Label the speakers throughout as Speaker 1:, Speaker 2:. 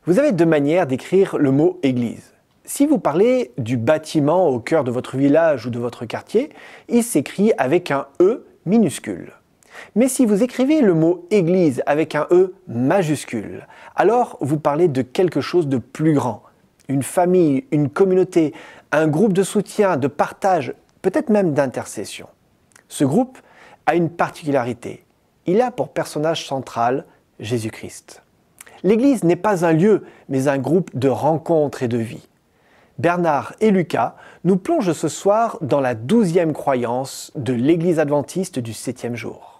Speaker 1: Vous avez deux manières d'écrire le mot église. Si vous parlez du bâtiment au cœur de votre village ou de votre quartier, il s'écrit avec un E minuscule. Mais si vous écrivez le mot église avec un E majuscule, alors vous parlez de quelque chose de plus grand. Une famille, une communauté, un groupe de soutien, de partage, peut-être même d'intercession. Ce groupe a une particularité. Il a pour personnage central Jésus-Christ. L'Église n'est pas un lieu, mais un groupe de rencontres et de vie. Bernard et Lucas nous plongent ce soir dans la 12e croyance de l'Église adventiste du 7e jour.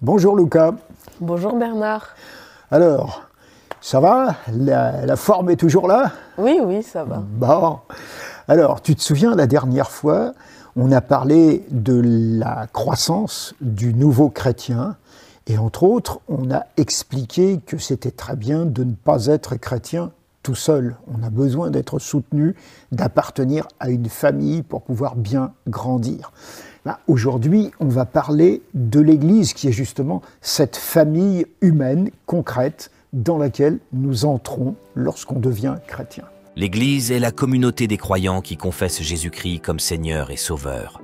Speaker 2: Bonjour Lucas.
Speaker 3: Bonjour Bernard.
Speaker 2: Alors, ça va? La forme est toujours là?
Speaker 3: Oui, ça va.
Speaker 2: Bon. Alors, tu te souviens, la dernière fois, on a parlé de la croissance du nouveau chrétien et entre autres, on a expliqué que c'était très bien de ne pas être chrétien tout seul. On a besoin d'être soutenu, d'appartenir à une famille pour pouvoir bien grandir. Aujourd'hui, on va parler de l'Église qui est justement cette famille humaine concrète dans laquelle nous entrons lorsqu'on devient chrétien.
Speaker 4: L'Église est la communauté des croyants qui confessent Jésus-Christ comme Seigneur et Sauveur.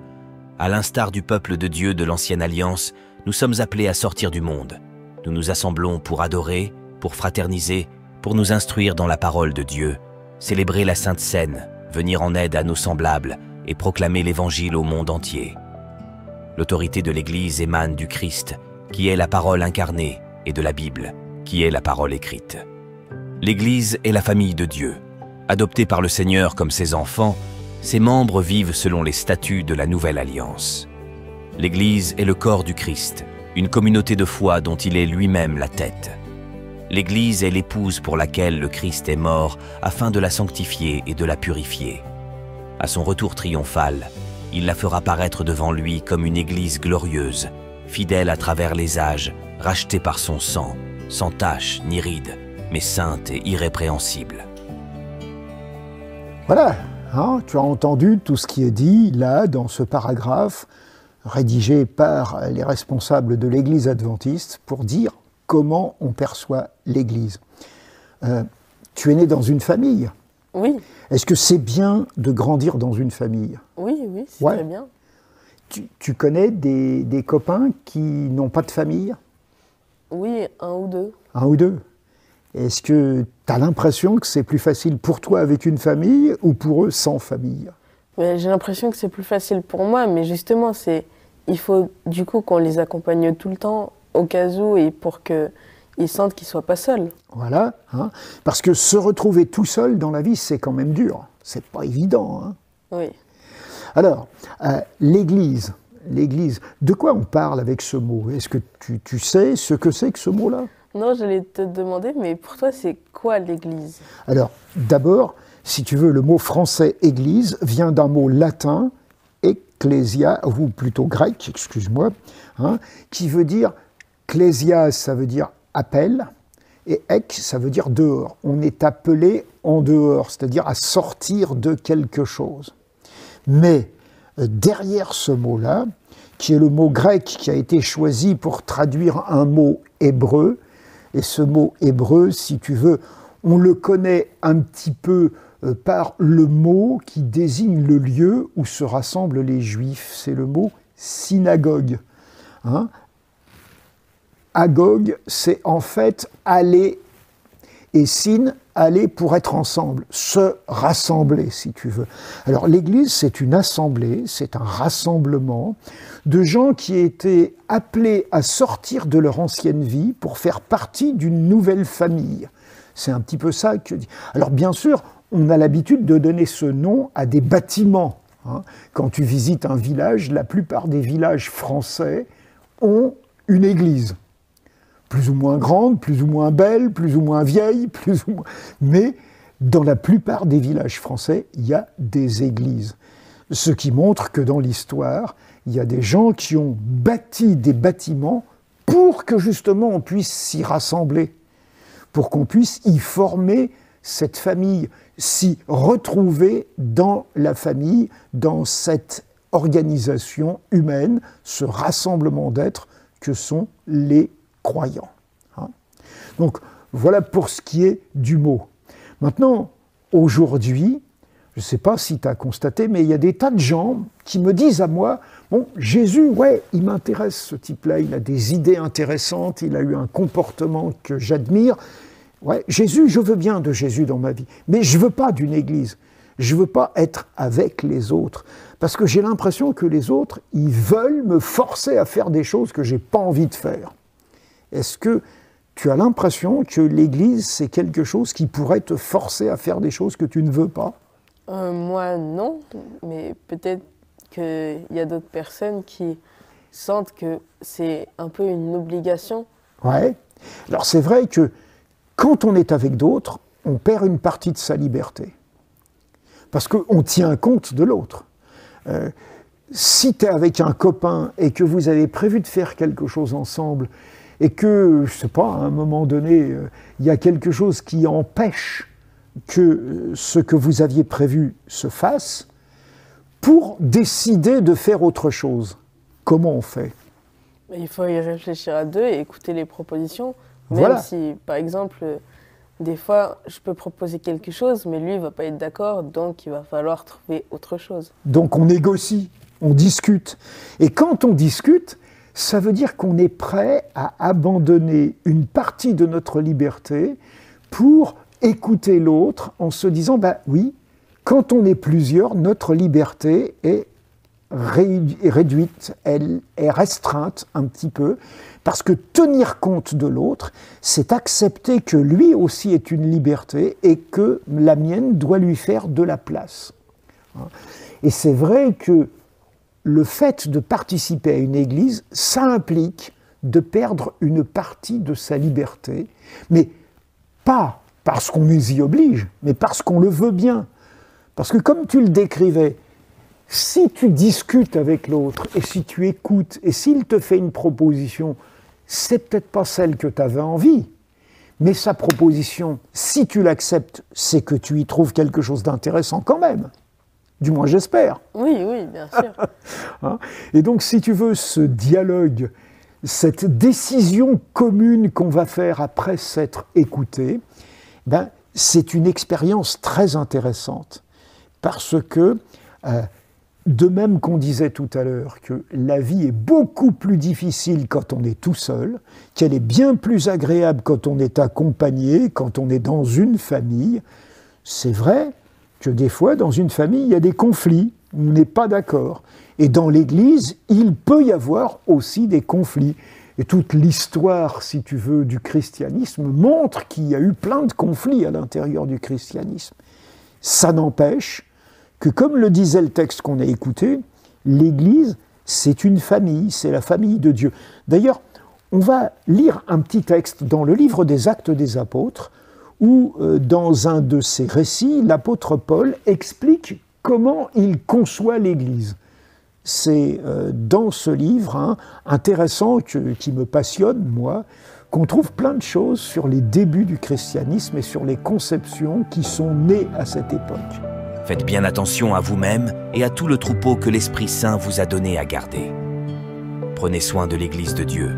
Speaker 4: À l'instar du peuple de Dieu de l'Ancienne Alliance, nous sommes appelés à sortir du monde. Nous nous assemblons pour adorer, pour fraterniser, pour nous instruire dans la parole de Dieu, célébrer la Sainte Seine, venir en aide à nos semblables et proclamer l'Évangile au monde entier. L'autorité de l'Église émane du Christ, qui est la parole incarnée, et de la Bible, qui est la parole écrite. L'Église est la famille de Dieu. Adoptée par le Seigneur comme ses enfants, ses membres vivent selon les statuts de la Nouvelle Alliance. L'Église est le corps du Christ, une communauté de foi dont il est lui-même la tête. L'Église est l'épouse pour laquelle le Christ est mort afin de la sanctifier et de la purifier. À son retour triomphal, il la fera paraître devant lui comme une Église glorieuse, fidèle à travers les âges, rachetée par son sang, sans tache ni ride, mais sainte et irrépréhensible.
Speaker 2: Voilà, tu as entendu tout ce qui est dit là dans ce paragraphe rédigé par les responsables de l'Église adventiste pour dire comment on perçoit l'Église. Tu es né dans une famille.
Speaker 3: Oui.
Speaker 2: Est-ce que c'est bien de grandir dans une famille?
Speaker 3: Oui, c'est très bien.
Speaker 2: Tu connais des copains qui n'ont pas de famille?
Speaker 3: Oui, un ou deux.
Speaker 2: Un ou deux. Est-ce que tu as l'impression que c'est plus facile pour toi avec une famille ou pour eux sans famille?
Speaker 3: J'ai l'impression que c'est plus facile pour moi, mais justement, il faut du coup qu'on les accompagne tout le temps au cas où et pour qu'ils sentent qu'ils ne soient pas seuls.
Speaker 2: Voilà, parce que se retrouver tout seul dans la vie, c'est quand même dur. C'est pas évident.
Speaker 3: Oui.
Speaker 2: Alors, l'Église, de quoi on parle avec ce mot? Est-ce que tu sais ce que c'est que ce mot-là?
Speaker 3: Non, j'allais te demander, mais pour toi, c'est quoi l'Église?
Speaker 2: Alors, d'abord, si tu veux, le mot français « Église » vient d'un mot latin, « ecclesia », ou plutôt grec, excuse-moi, qui veut dire « ecclesia », ça veut dire « appel », et « ek », ça veut dire « dehors ». On est appelé en dehors, c'est-à-dire à sortir de quelque chose. Mais derrière ce mot-là, qui est le mot grec qui a été choisi pour traduire un mot hébreu, et ce mot hébreu, si tu veux, on le connaît un petit peu par le mot qui désigne le lieu où se rassemblent les Juifs. C'est le mot synagogue. Agog, c'est en fait aller, et syn, aller pour être ensemble, se rassembler, si tu veux. Alors l'Église, c'est une assemblée, c'est un rassemblement de gens qui étaient appelés à sortir de leur ancienne vie pour faire partie d'une nouvelle famille. C'est un petit peu ça que dit. Alors bien sûr, on a l'habitude de donner ce nom à des bâtiments. Quand tu visites un village, la plupart des villages français ont une église. plus ou moins grandes, plus ou moins belles, plus ou moins vieilles, plus ou moins... Mais dans la plupart des villages français, il y a des églises. Ce qui montre que dans l'histoire, il y a des gens qui ont bâti des bâtiments pour que justement on puisse s'y rassembler, pour qu'on puisse y former cette famille, s'y retrouver dans la famille, dans cette organisation humaine, ce rassemblement d'êtres que sont les croyants. Donc voilà pour ce qui est du mot. Maintenant, aujourd'hui, je ne sais pas si tu as constaté, mais il y a des tas de gens qui me disent à moi, bon, Jésus, ouais, il m'intéresse ce type-là, il a des idées intéressantes, il a eu un comportement que j'admire. Ouais, Jésus, je veux bien de Jésus dans ma vie, mais je ne veux pas d'une église. Je ne veux pas être avec les autres, parce que j'ai l'impression que les autres, ils veulent me forcer à faire des choses que je n'ai pas envie de faire. Est-ce que tu as l'impression que l'église, c'est quelque chose qui pourrait te forcer à faire des choses que tu ne veux pas ?
Speaker 3: Moi, non, mais peut-être qu'il y a d'autres personnes qui sentent que c'est un peu une obligation.
Speaker 2: Ouais. Alors c'est vrai que quand on est avec d'autres, on perd une partie de sa liberté. Parce qu'on tient compte de l'autre. Si tu es avec un copain et que vous avez prévu de faire quelque chose ensemble et que, je ne sais pas, à un moment donné, il y a quelque chose qui empêche que ce que vous aviez prévu se fasse, pour décider de faire autre chose, comment on fait ?
Speaker 3: Il faut y réfléchir à deux et écouter les propositions. Même
Speaker 2: Voilà.
Speaker 3: si, par exemple, des fois, je peux proposer quelque chose, mais lui ne va pas être d'accord, donc il va falloir trouver autre chose.
Speaker 2: Donc on négocie, on discute. Et quand on discute, ça veut dire qu'on est prêt à abandonner une partie de notre liberté pour écouter l'autre en se disant, bah oui, quand on est plusieurs, notre liberté est réduite, elle est restreinte un petit peu, parce que tenir compte de l'autre, c'est accepter que lui aussi est une liberté et que la mienne doit lui faire de la place. Et c'est vrai que le fait de participer à une église, ça implique de perdre une partie de sa liberté, mais pas parce qu'on nous y oblige, mais parce qu'on le veut bien. Parce que comme tu le décrivais, si tu discutes avec l'autre et si tu écoutes et s'il te fait une proposition, c'est peut-être pas celle que tu avais envie, mais sa proposition, si tu l'acceptes, c'est que tu y trouves quelque chose d'intéressant quand même. Du moins j'espère.
Speaker 3: Oui, oui, bien sûr.
Speaker 2: Et donc si tu veux ce dialogue, cette décision commune qu'on va faire après s'être écouté, ben, c'est une expérience très intéressante. Parce que, de même qu'on disait tout à l'heure que la vie est beaucoup plus difficile quand on est tout seul, qu'elle est bien plus agréable quand on est accompagné, quand on est dans une famille, c'est vrai que des fois, dans une famille, il y a des conflits, on n'est pas d'accord. Et dans l'Église, il peut y avoir aussi des conflits. Et toute l'histoire, si tu veux, du christianisme montre qu'il y a eu plein de conflits à l'intérieur du christianisme. Ça n'empêche que, comme le disait le texte qu'on a écouté, l'Église, c'est une famille, c'est la famille de Dieu. D'ailleurs, on va lire un petit texte dans le livre des Actes des Apôtres, où, dans un de ses récits, l'apôtre Paul explique comment il conçoit l'Église. C'est dans ce livre intéressant, qui me passionne, moi, qu'on trouve plein de choses sur les débuts du christianisme et sur les conceptions qui sont nées à cette époque.
Speaker 4: Faites bien attention à vous-même et à tout le troupeau que l'Esprit Saint vous a donné à garder. Prenez soin de l'Église de Dieu.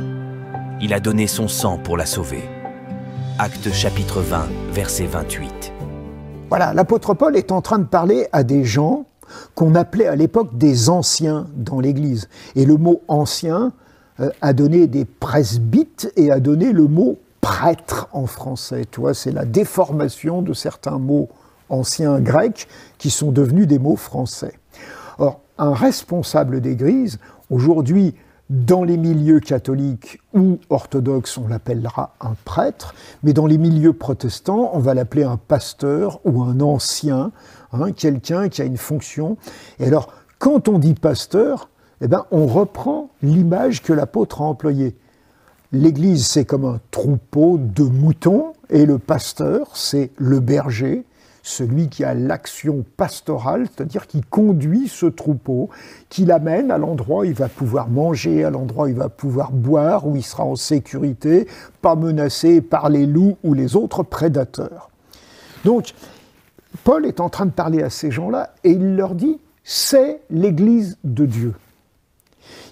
Speaker 4: Il a donné son sang pour la sauver. Actes chapitre 20, verset 28.
Speaker 2: Voilà, l'apôtre Paul est en train de parler à des gens qu'on appelait à l'époque des anciens dans l'Église. Et le mot ancien a donné des presbytes et a donné le mot prêtre en français. Tu vois, c'est la déformation de certains mots anciens grecs qui sont devenus des mots français. Or, un responsable d'église, aujourd'hui, dans les milieux catholiques ou orthodoxes, on l'appellera un prêtre, mais dans les milieux protestants, on va l'appeler un pasteur ou un ancien, quelqu'un qui a une fonction. Et alors, quand on dit pasteur, eh ben, on reprend l'image que l'apôtre a employée. l'Église, c'est comme un troupeau de moutons, et le pasteur, c'est le berger, celui qui a l'action pastorale, c'est-à-dire qui conduit ce troupeau, qui l'amène à l'endroit où il va pouvoir manger, à l'endroit où il va pouvoir boire, où il sera en sécurité, pas menacé par les loups ou les autres prédateurs. Donc, Paul est en train de parler à ces gens-là et il leur dit « c'est l'Église de Dieu ».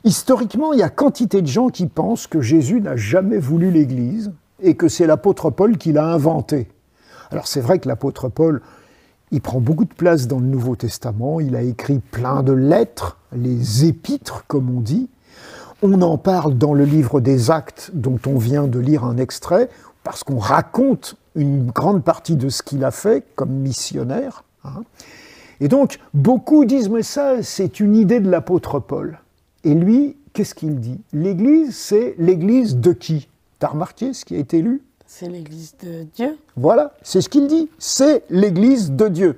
Speaker 2: Historiquement, il y a quantité de gens qui pensent que Jésus n'a jamais voulu l'Église et que c'est l'apôtre Paul qui l'a inventée. Alors c'est vrai que l'apôtre Paul, il prend beaucoup de place dans le Nouveau Testament, il a écrit plein de lettres, les épîtres comme on dit. On en parle dans le livre des Actes dont on vient de lire un extrait, parce qu'on raconte une grande partie de ce qu'il a fait comme missionnaire. Et donc beaucoup disent mais ça c'est une idée de l'apôtre Paul. Et lui, qu'est-ce qu'il dit? L'Église, c'est l'Église de qui? T'as remarqué ce qui a été lu?
Speaker 3: C'est l'Église de Dieu.
Speaker 2: Voilà, c'est ce qu'il dit, c'est l'Église de Dieu.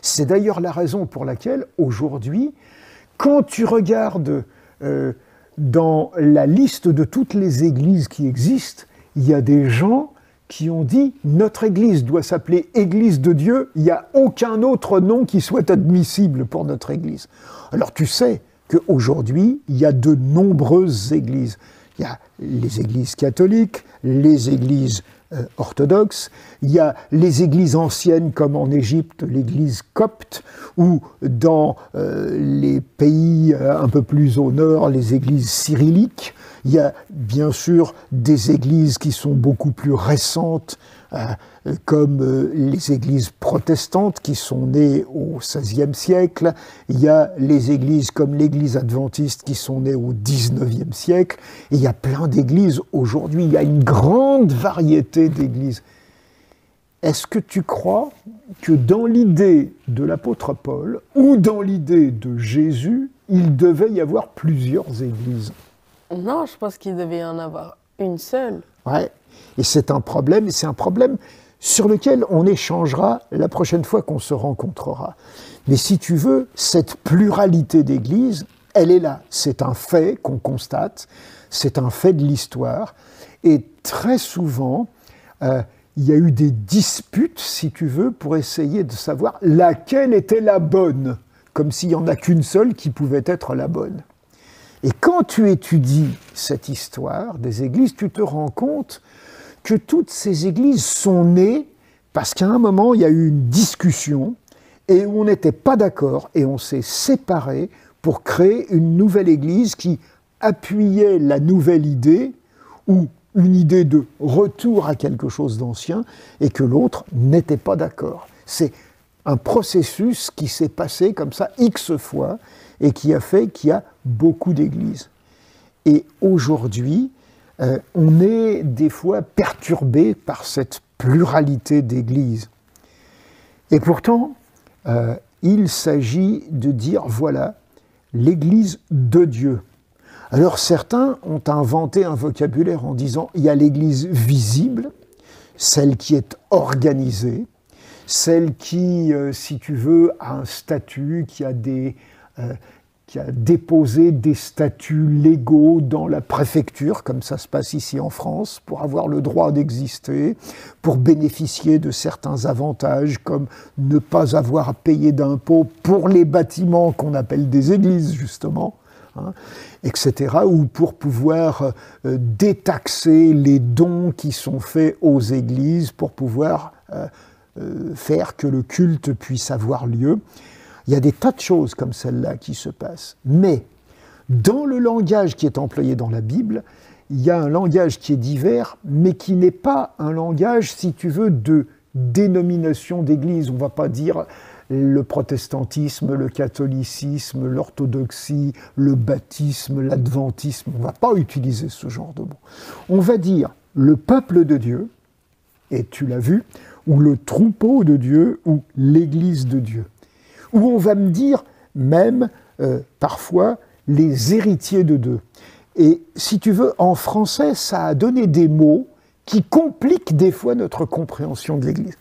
Speaker 2: C'est d'ailleurs la raison pour laquelle, aujourd'hui, quand tu regardes dans la liste de toutes les églises qui existent, il y a des gens qui ont dit « notre Église doit s'appeler Église de Dieu, il n'y a aucun autre nom qui soit admissible pour notre Église ». Alors tu sais qu'aujourd'hui, il y a de nombreuses églises. Il y a les églises catholiques, les églises orthodoxes, il y a les églises anciennes comme en Égypte, l'église copte, ou dans les pays un peu plus au nord, les églises cyrilliques. Il y a bien sûr des églises qui sont beaucoup plus récentes, comme les églises protestantes qui sont nées au XVIe siècle. Il y a les églises comme l'église adventiste qui sont nées au XIXe siècle. Et il y a plein d'églises aujourd'hui. Il y a une grande variété d'églises. Est-ce que tu crois que dans l'idée de l'apôtre Paul ou dans l'idée de Jésus, il devait y avoir plusieurs églises?
Speaker 3: Non, je pense qu'il devait y en avoir une seule.
Speaker 2: Ouais. Et c'est un problème sur lequel on échangera la prochaine fois qu'on se rencontrera. Mais si tu veux, cette pluralité d'églises, elle est là. C'est un fait qu'on constate, c'est un fait de l'histoire. Et très souvent, il y a eu des disputes, si tu veux, pour essayer de savoir laquelle était la bonne, comme s'il n'y en a qu'une seule qui pouvait être la bonne. Et quand tu étudies cette histoire des églises, tu te rends compte que toutes ces églises sont nées parce qu'à un moment, il y a eu une discussion et où on n'était pas d'accord et on s'est séparés pour créer une nouvelle église qui appuyait la nouvelle idée ou une idée de retour à quelque chose d'ancien et que l'autre n'était pas d'accord. C'est un processus qui s'est passé comme ça X fois et qui a fait qu'il y a beaucoup d'églises. Et aujourd'hui, on est des fois perturbé par cette pluralité d'églises. Et pourtant, il s'agit de dire, voilà, l'Église de Dieu. Alors certains ont inventé un vocabulaire en disant, il y a l'Église visible, celle qui est organisée, celle qui, si tu veux, a un statut, qui a déposé des statuts légaux dans la préfecture, comme ça se passe ici en France, pour avoir le droit d'exister, pour bénéficier de certains avantages, comme ne pas avoir à payer d'impôts pour les bâtiments qu'on appelle des églises, justement, etc., ou pour pouvoir détaxer les dons qui sont faits aux églises, pour pouvoir faire que le culte puisse avoir lieu. Il y a des tas de choses comme celle-là qui se passent. Mais dans le langage qui est employé dans la Bible, il y a un langage qui est divers, mais qui n'est pas un langage, si tu veux, de dénomination d'église. On ne va pas dire le protestantisme, le catholicisme, l'orthodoxie, le baptisme, l'adventisme. On ne va pas utiliser ce genre de mots. On va dire le peuple de Dieu, et tu l'as vu, ou le troupeau de Dieu, ou l'église de Dieu. Où on va me dire même, parfois, les héritiers de Dieu. Et si tu veux, en français, ça a donné des mots qui compliquent des fois notre compréhension de l'Église.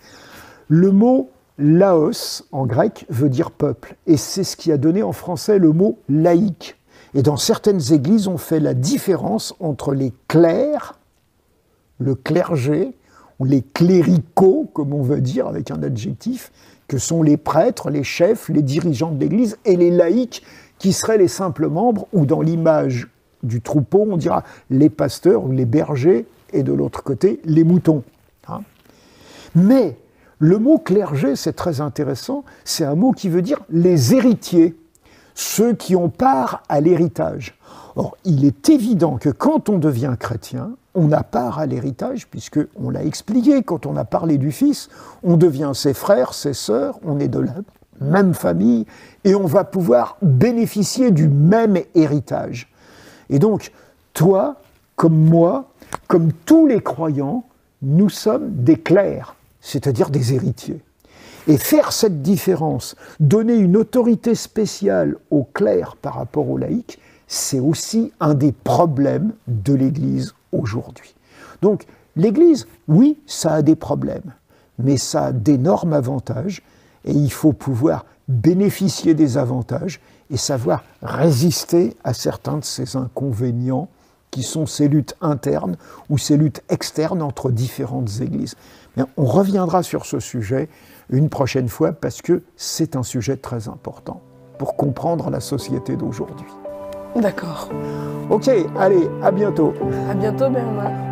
Speaker 2: Le mot « laos » en grec veut dire « peuple », et c'est ce qui a donné en français le mot « laïque ». Et dans certaines églises, on fait la différence entre les clercs le clergé, ou les cléricaux, comme on veut dire avec un adjectif, que sont les prêtres, les chefs, les dirigeants de l'Église, et les laïcs, qui seraient les simples membres, ou dans l'image du troupeau, on dira les pasteurs ou les bergers, et de l'autre côté, les moutons. Hein. Mais le mot clergé, c'est très intéressant, c'est un mot qui veut dire les héritiers, ceux qui ont part à l'héritage. Or, il est évident que quand on devient chrétien, on a part à l'héritage, puisque on l'a expliqué quand on a parlé du Fils, on devient ses frères, ses sœurs, on est de la même famille, et on va pouvoir bénéficier du même héritage. Et donc, toi, comme moi, comme tous les croyants, nous sommes des clercs, c'est-à-dire des héritiers. Et faire cette différence, donner une autorité spéciale aux clercs par rapport aux laïcs, c'est aussi un des problèmes de l'Église aujourd'hui. Donc, l'Église, oui, ça a des problèmes, mais ça a d'énormes avantages, et il faut pouvoir bénéficier des avantages et savoir résister à certains de ces inconvénients qui sont ces luttes internes ou ces luttes externes entre différentes églises. Mais on reviendra sur ce sujet une prochaine fois parce que c'est un sujet très important pour comprendre la société d'aujourd'hui.
Speaker 3: D'accord.
Speaker 2: Ok, allez, à bientôt.
Speaker 3: À bientôt, Bernard.